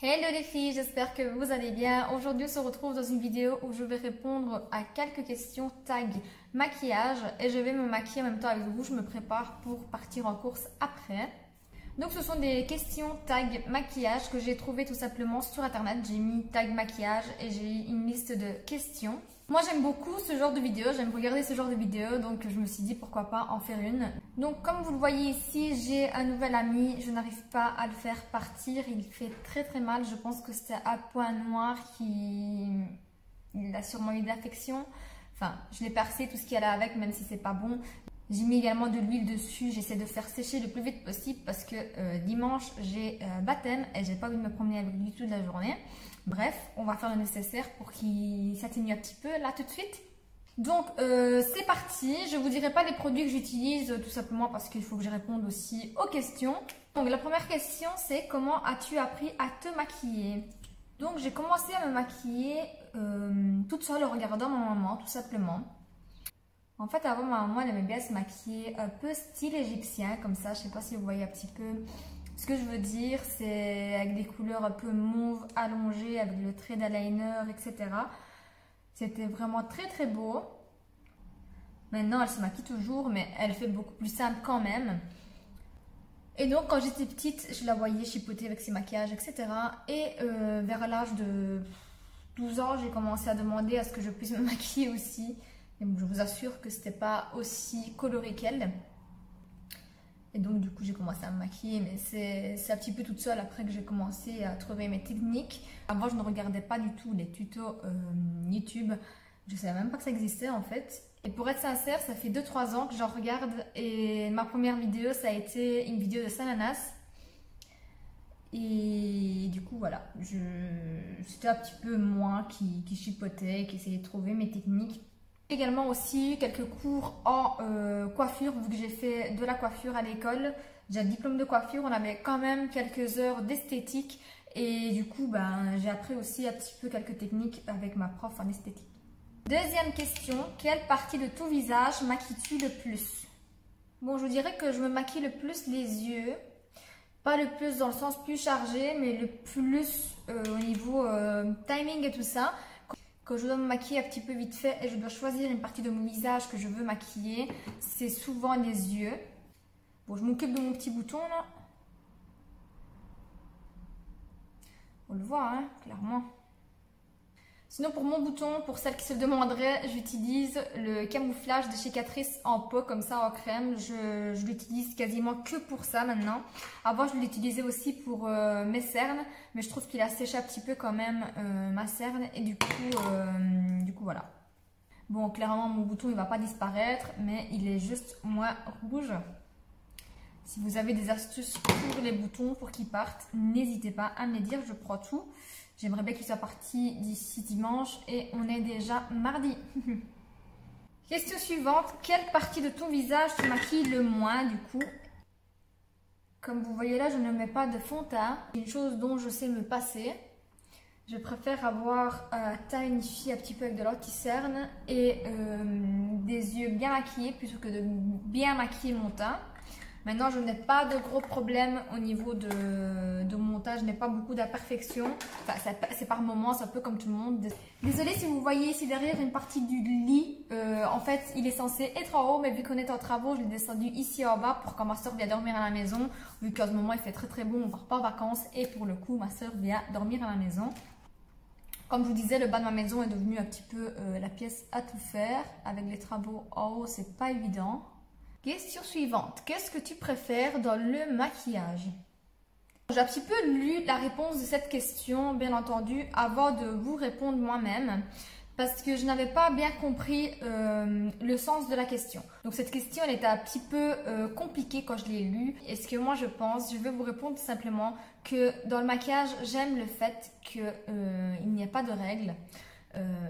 Hello les filles, j'espère que vous allez bien. Aujourd'hui on se retrouve dans une vidéo où je vais répondre à quelques questions tag maquillage et je vais me maquiller en même temps avec vous. Je me prépare pour partir en course après. Donc ce sont des questions tag maquillage que j'ai trouvées tout simplement sur internet. J'ai mis tag maquillage et j'ai une liste de questions. Moi j'aime beaucoup ce genre de vidéos, j'aime regarder ce genre de vidéos, donc je me suis dit pourquoi pas en faire une. Donc comme vous le voyez ici, j'ai un nouvel ami, je n'arrive pas à le faire partir, il fait très mal, je pense que c'est un point noir il a sûrement eu de l'infection. Enfin, je l'ai percé tout ce qu'il y a là avec, même si c'est pas bon. J'ai mis également de l'huile dessus, j'essaie de faire sécher le plus vite possible parce que dimanche j'ai baptême et j'ai pas envie de me promener avec lui toute la journée. Bref, on va faire le nécessaire pour qu'il s'atténue un petit peu là tout de suite. Donc c'est parti, je vous dirai pas les produits que j'utilise tout simplement parce qu'il faut que je réponde aussi aux questions. Donc la première question c'est comment as-tu appris à te maquiller? Donc j'ai commencé à me maquiller toute seule en regardant ma maman tout simplement. En fait, avant, ma maman, elle aimait bien se maquiller un peu style égyptien, comme ça. Je sais pas si vous voyez un petit peu ce que je veux dire. C'est avec des couleurs un peu mauve allongées, avec le trait d'eyeliner, etc. C'était vraiment très beau. Maintenant, elle se maquille toujours, mais elle fait beaucoup plus simple quand même. Et donc, quand j'étais petite, je la voyais chipoter avec ses maquillages, etc. Et vers l'âge de 12 ans, j'ai commencé à demander à ce que je puisse me maquiller aussi. Et je vous assure que c'était pas aussi coloré qu'elle. Et donc du coup j'ai commencé à me maquiller, mais c'est un petit peu toute seule après que j'ai commencé à trouver mes techniques. Avant je ne regardais pas du tout les tutos YouTube. Je savais même pas que ça existait en fait. Et pour être sincère, ça fait 2-3 ans que j'en regarde et ma première vidéo ça a été une vidéo de Sananas. Et du coup voilà, c'était un petit peu moi qui chipotais, qui essayait de trouver mes techniques. Également aussi quelques cours en coiffure, vu que j'ai fait de la coiffure à l'école. J'ai un diplôme de coiffure, on avait quand même quelques heures d'esthétique. Et du coup, j'ai appris aussi un petit peu quelques techniques avec ma prof en esthétique. Deuxième question, quelle partie de ton visage maquilles-tu le plus? Bon, je dirais que je me maquille le plus les yeux. Pas le plus dans le sens plus chargé, mais le plus au niveau timing et tout ça. Quand je dois me maquiller un petit peu vite fait et je dois choisir une partie de mon visage que je veux maquiller, c'est souvent les yeux. Bon, je m'occupe de mon petit bouton là. On le voit, hein, clairement. Sinon, pour mon bouton, pour celles qui se le demanderaient, j'utilise le camouflage de chez Catrice en pot, comme ça, en crème. Je l'utilise quasiment que pour ça maintenant. Avant, je l'utilisais aussi pour mes cernes, mais je trouve qu'il a séché un petit peu quand même ma cerne. Et du coup, voilà. Bon, clairement, mon bouton, il va pas disparaître, mais il est juste moins rouge. Si vous avez des astuces pour les boutons, pour qu'ils partent, n'hésitez pas à me les dire, je prends tout. J'aimerais bien qu'il soit parti d'ici dimanche et on est déjà mardi. Question suivante, quelle partie de ton visage tu maquilles le moins du coup? Comme vous voyez là, je ne mets pas de fond de teint. C'est une chose dont je sais me passer. Je préfère avoir un teint unifié un petit peu avec de l'anti-cerne et des yeux bien maquillés plutôt que de bien maquiller mon teint. Maintenant, je n'ai pas de gros problèmes au niveau de mon teint, je n'ai pas beaucoup d'imperfections. Enfin, c'est par moments, c'est un peu comme tout le monde. Désolée si vous voyez ici derrière une partie du lit. En fait, il est censé être en haut, mais vu qu'on est en travaux, je l'ai descendu ici en bas pour quand ma soeur vient dormir à la maison. Vu qu'en ce moment, il fait très beau, on ne part pas en vacances. Et pour le coup, ma soeur vient dormir à la maison. Comme je vous disais, le bas de ma maison est devenu un petit peu la pièce à tout faire. Avec les travaux en haut, c'est pas évident. Question suivante. Qu'est-ce que tu préfères dans le maquillage? J'ai un petit peu lu la réponse de cette question, bien entendu, avant de vous répondre moi-même, parce que je n'avais pas bien compris le sens de la question. Donc cette question, elle était un petit peu compliquée quand je l'ai lue. Et ce que moi je pense, je vais vous répondre tout simplement que dans le maquillage, j'aime le fait qu'il n'y ait pas de règles.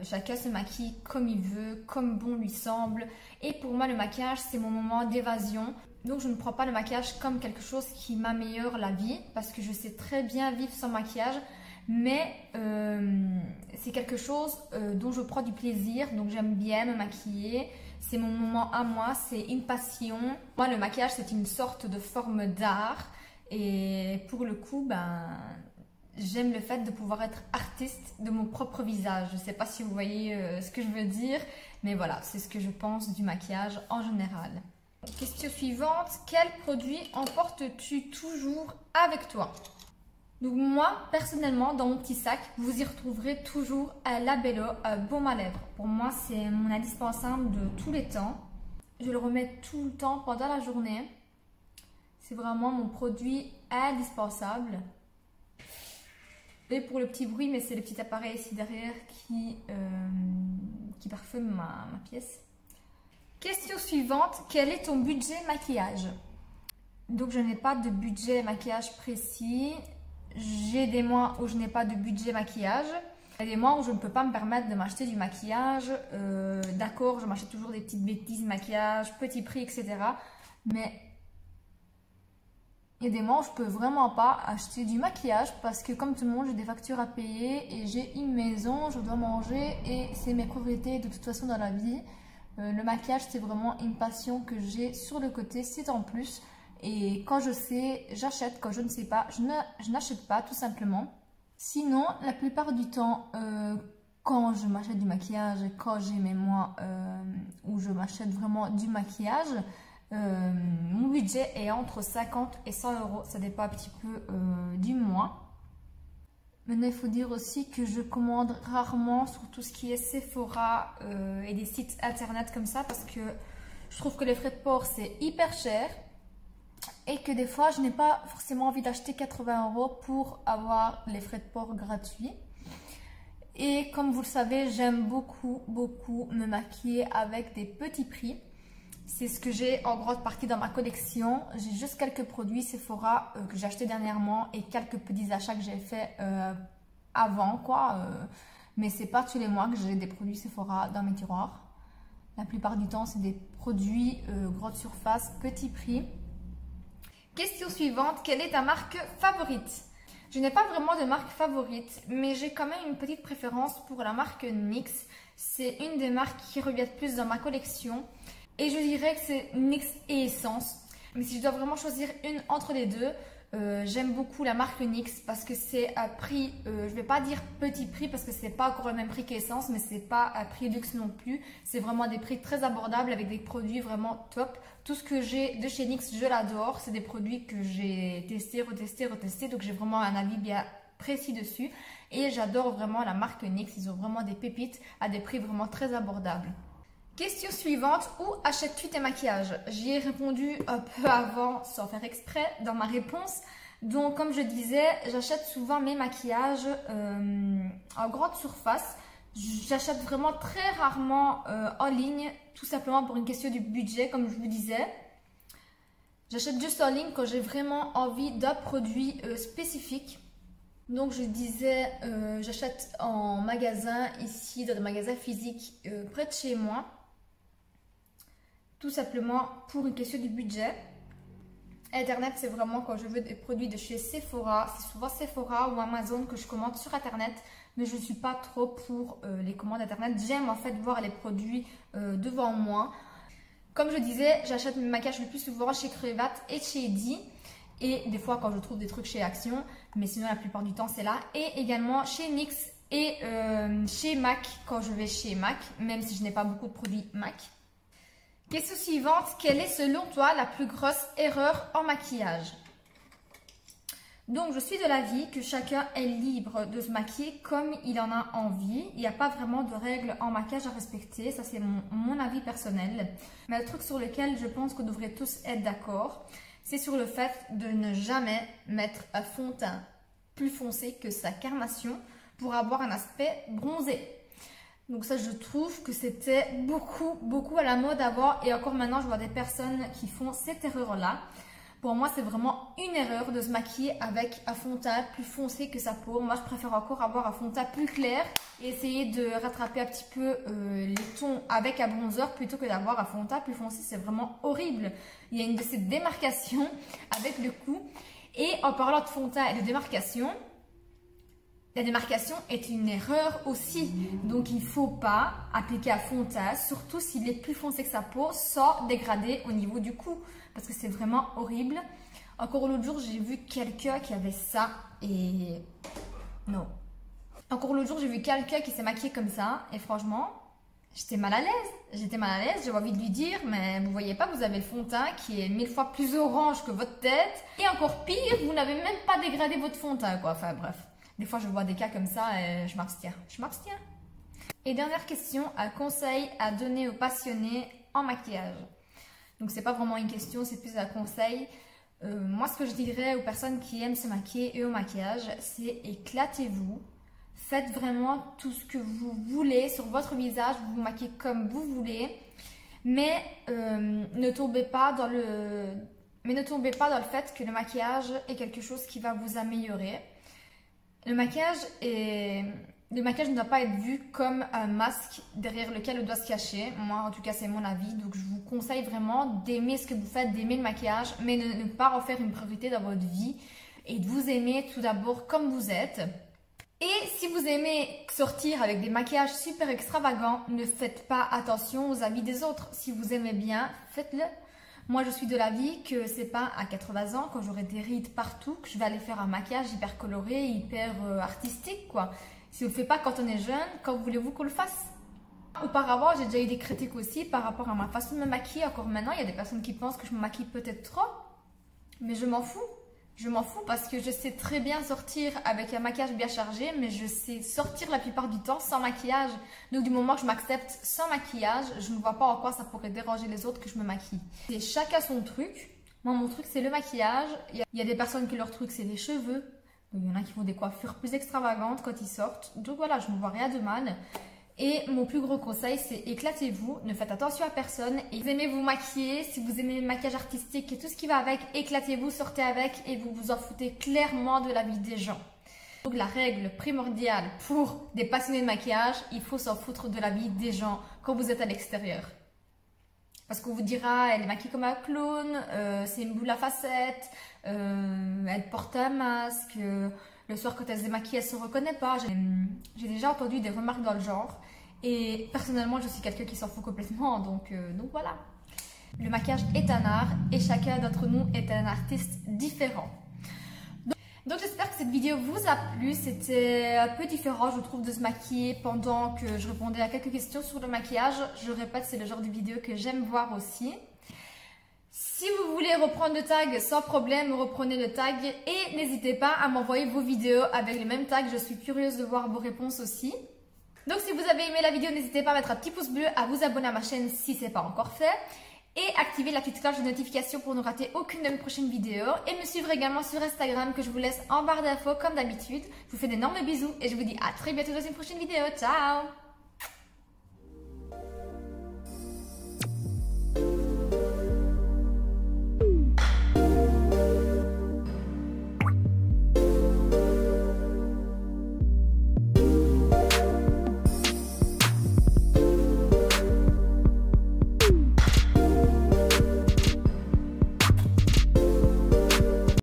Chacun se maquille comme il veut, comme bon lui semble. Et pour moi, le maquillage, c'est mon moment d'évasion. Donc, je ne prends pas le maquillage comme quelque chose qui m'améliore la vie. Parce que je sais très bien vivre sans maquillage. Mais c'est quelque chose dont je prends du plaisir. Donc, j'aime bien me maquiller. C'est mon moment à moi, c'est une passion. Moi, le maquillage, c'est une sorte de forme d'art. Et pour le coup, j'aime le fait de pouvoir être artiste de mon propre visage. Je ne sais pas si vous voyez ce que je veux dire, mais voilà, c'est ce que je pense du maquillage en général. Question suivante, quel produit emportes-tu toujours avec toi? Donc moi, personnellement, dans mon petit sac, vous y retrouverez toujours un Labello baume à lèvres. Pour moi, c'est mon indispensable de tous les temps. Je le remets tout le temps pendant la journée. C'est vraiment mon produit indispensable. Et pour le petit bruit, mais c'est le petit appareil ici derrière qui parfume ma pièce. Question suivante, quel est ton budget maquillage? Donc je n'ai pas de budget maquillage précis. J'ai des mois où je n'ai pas de budget maquillage. Il y a des mois où je ne peux pas me permettre de m'acheter du maquillage. D'accord, je m'achète toujours des petites bêtises, maquillage, petit prix, etc. Mais il y a des mois où je peux vraiment pas acheter du maquillage parce que comme tout le monde, j'ai des factures à payer et j'ai une maison, je dois manger et c'est mes priorités de toute façon dans la vie. Le maquillage, c'est vraiment une passion que j'ai sur le côté, c'est en plus. Et quand je sais, j'achète. Quand je ne sais pas, je n'achète pas tout simplement. Sinon, la plupart du temps, quand je m'achète du maquillage, quand j'ai mes mois où je m'achète vraiment du maquillage, mon budget est entre 50 et 100 euros. Ça dépend un petit peu du mois. Maintenant, il faut dire aussi que je commande rarement sur tout ce qui est Sephora et des sites internet comme ça parce que je trouve que les frais de port, c'est hyper cher. Et que des fois, je n'ai pas forcément envie d'acheter 80 euros pour avoir les frais de port gratuits. Et comme vous le savez, j'aime beaucoup me maquiller avec des petits prix. C'est ce que j'ai en grande partie dans ma collection. J'ai juste quelques produits Sephora que j'ai acheté dernièrement et quelques petits achats que j'ai fait avant, quoi. Mais c'est pas tous les mois que j'ai des produits Sephora dans mes tiroirs. La plupart du temps, c'est des produits grande surface, petit prix. Question suivante, quelle est ta marque favorite? Je n'ai pas vraiment de marque favorite, mais j'ai quand même une petite préférence pour la marque NYX. C'est une des marques qui revient plus dans ma collection. Et je dirais que c'est NYX et Essence. Mais si je dois vraiment choisir une entre les deux, j'aime beaucoup la marque NYX parce que c'est à prix, je ne vais pas dire petit prix parce que c'est pas encore le même prix qu'Essence, mais c'est pas à prix luxe non plus. C'est vraiment des prix très abordables avec des produits vraiment top. Tout ce que j'ai de chez NYX, je l'adore. C'est des produits que j'ai testés, retestés, donc j'ai vraiment un avis bien précis dessus. Et j'adore vraiment la marque NYX, ils ont vraiment des pépites à des prix vraiment très abordables. Question suivante, où achètes-tu tes maquillages? J'y ai répondu un peu avant sans faire exprès dans ma réponse. Donc comme je disais, j'achète souvent mes maquillages en grande surface. J'achète vraiment très rarement en ligne, tout simplement pour une question du budget comme je vous disais. J'achète juste en ligne quand j'ai vraiment envie d'un produit spécifique. Donc je disais, j'achète en magasin ici, dans des magasins physiques près de chez moi. Tout simplement pour une question du budget. Internet, c'est vraiment quand je veux des produits de chez Sephora. C'est souvent Sephora ou Amazon que je commande sur Internet. Mais je ne suis pas trop pour les commandes Internet. J'aime en fait voir les produits devant moi. Comme je disais, j'achète mes maquillages le plus souvent chez Crevate et chez Eddy. Et des fois quand je trouve des trucs chez Action. Mais sinon la plupart du temps c'est là. Et également chez NYX et chez MAC quand je vais chez MAC. Même si je n'ai pas beaucoup de produits MAC. Question suivante, quelle est selon toi la plus grosse erreur en maquillage? Donc je suis de l'avis que chacun est libre de se maquiller comme il en a envie. Il n'y a pas vraiment de règles en maquillage à respecter, ça c'est mon avis personnel. Mais le truc sur lequel je pense qu'on devrait tous être d'accord, c'est sur le fait de ne jamais mettre un fond de teint plus foncé que sa carnation pour avoir un aspect bronzé. Donc ça, je trouve que c'était beaucoup à la mode avant. Et encore maintenant, je vois des personnes qui font cette erreur-là. Pour moi, c'est vraiment une erreur de se maquiller avec un fond de teint plus foncé que sa peau. Moi, je préfère encore avoir un fond de teint plus clair et essayer de rattraper un petit peu les tons avec un bronzer plutôt que d'avoir un fond de teint plus foncé. C'est vraiment horrible. Il y a une de ces démarcations avec le cou. Et en parlant de fond de teint et de démarcation, la démarcation est une erreur aussi, donc il ne faut pas appliquer à fond de teint, surtout s'il est plus foncé que sa peau, sans dégrader au niveau du cou, parce que c'est vraiment horrible. Encore l'autre jour, j'ai vu quelqu'un qui avait ça et Non. Encore l'autre jour, j'ai vu quelqu'un qui s'est maquillé comme ça, et franchement, j'étais mal à l'aise. J'étais mal à l'aise, j'avais envie de lui dire, mais vous voyez pas, vous avez le fond de teint qui est 1000 fois plus orange que votre tête. Et encore pire, vous n'avez même pas dégradé votre fond de teint, quoi. Enfin bref, des fois je vois des cas comme ça et je m'abstiens. Je m'abstiens. Et dernière question, un conseil à donner aux passionnés en maquillage. Donc c'est pas vraiment une question, c'est plus un conseil. Moi ce que je dirais aux personnes qui aiment se maquiller et au maquillage, c'est éclatez-vous. Faites vraiment tout ce que vous voulez sur votre visage, vous vous maquillez comme vous voulez, mais ne tombez pas dans le fait que le maquillage est quelque chose qui va vous améliorer. Le maquillage ne doit pas être vu comme un masque derrière lequel on doit se cacher. Moi, en tout cas, c'est mon avis. Donc, je vous conseille vraiment d'aimer ce que vous faites, d'aimer le maquillage, mais de ne pas en faire une priorité dans votre vie et de vous aimer tout d'abord comme vous êtes. Et si vous aimez sortir avec des maquillages super extravagants, ne faites pas attention aux avis des autres. Si vous aimez bien, faites-le. Moi, je suis de l'avis que c'est pas à 80 ans, quand j'aurai des rides partout, que je vais aller faire un maquillage hyper coloré, hyper artistique, quoi. Si on le fait pas quand on est jeune, quand voulez-vous qu'on le fasse? Auparavant, j'ai déjà eu des critiques aussi par rapport à ma façon de me maquiller. Encore maintenant, il y a des personnes qui pensent que je me maquille peut-être trop. Mais je m'en fous. Je m'en fous parce que je sais très bien sortir avec un maquillage bien chargé, mais je sais sortir la plupart du temps sans maquillage. Donc du moment que je m'accepte sans maquillage, je ne vois pas en quoi ça pourrait déranger les autres que je me maquille. C'est chacun son truc. Moi, mon truc, c'est le maquillage. Il y a des personnes qui leur truc, c'est les cheveux. Donc il y en a qui font des coiffures plus extravagantes quand ils sortent. Donc voilà, je ne vois rien de mal. Et mon plus gros conseil, c'est éclatez-vous, ne faites attention à personne. Et vous aimez vous maquiller, si vous aimez le maquillage artistique et tout ce qui va avec, éclatez-vous, sortez avec et vous vous en foutez clairement de la vie des gens. Donc la règle primordiale pour des passionnés de maquillage, il faut s'en foutre de la vie des gens quand vous êtes à l'extérieur. Parce qu'on vous dira, elle est maquillée comme un clown, c'est une boule à facettes, elle porte un masque... le soir, quand elle se démaquille, elle ne se reconnaît pas. J'ai déjà entendu des remarques dans le genre. Et personnellement, je suis quelqu'un qui s'en fout complètement. Donc voilà. Le maquillage est un art et chacun d'entre nous est un artiste différent. Donc j'espère que cette vidéo vous a plu. C'était un peu différent, je trouve, de se maquiller pendant que je répondais à quelques questions sur le maquillage. Je répète, c'est le genre de vidéo que j'aime voir aussi. Si vous voulez reprendre le tag sans problème, reprenez le tag et n'hésitez pas à m'envoyer vos vidéos avec les mêmes tags. Je suis curieuse de voir vos réponses aussi. Donc si vous avez aimé la vidéo, n'hésitez pas à mettre un petit pouce bleu, à vous abonner à ma chaîne si ce n'est pas encore fait et activer la petite cloche de notification pour ne rater aucune de mes prochaines vidéos et me suivre également sur Instagram que je vous laisse en barre d'infos comme d'habitude. Je vous fais d'énormes bisous et je vous dis à très bientôt dans une prochaine vidéo. Ciao!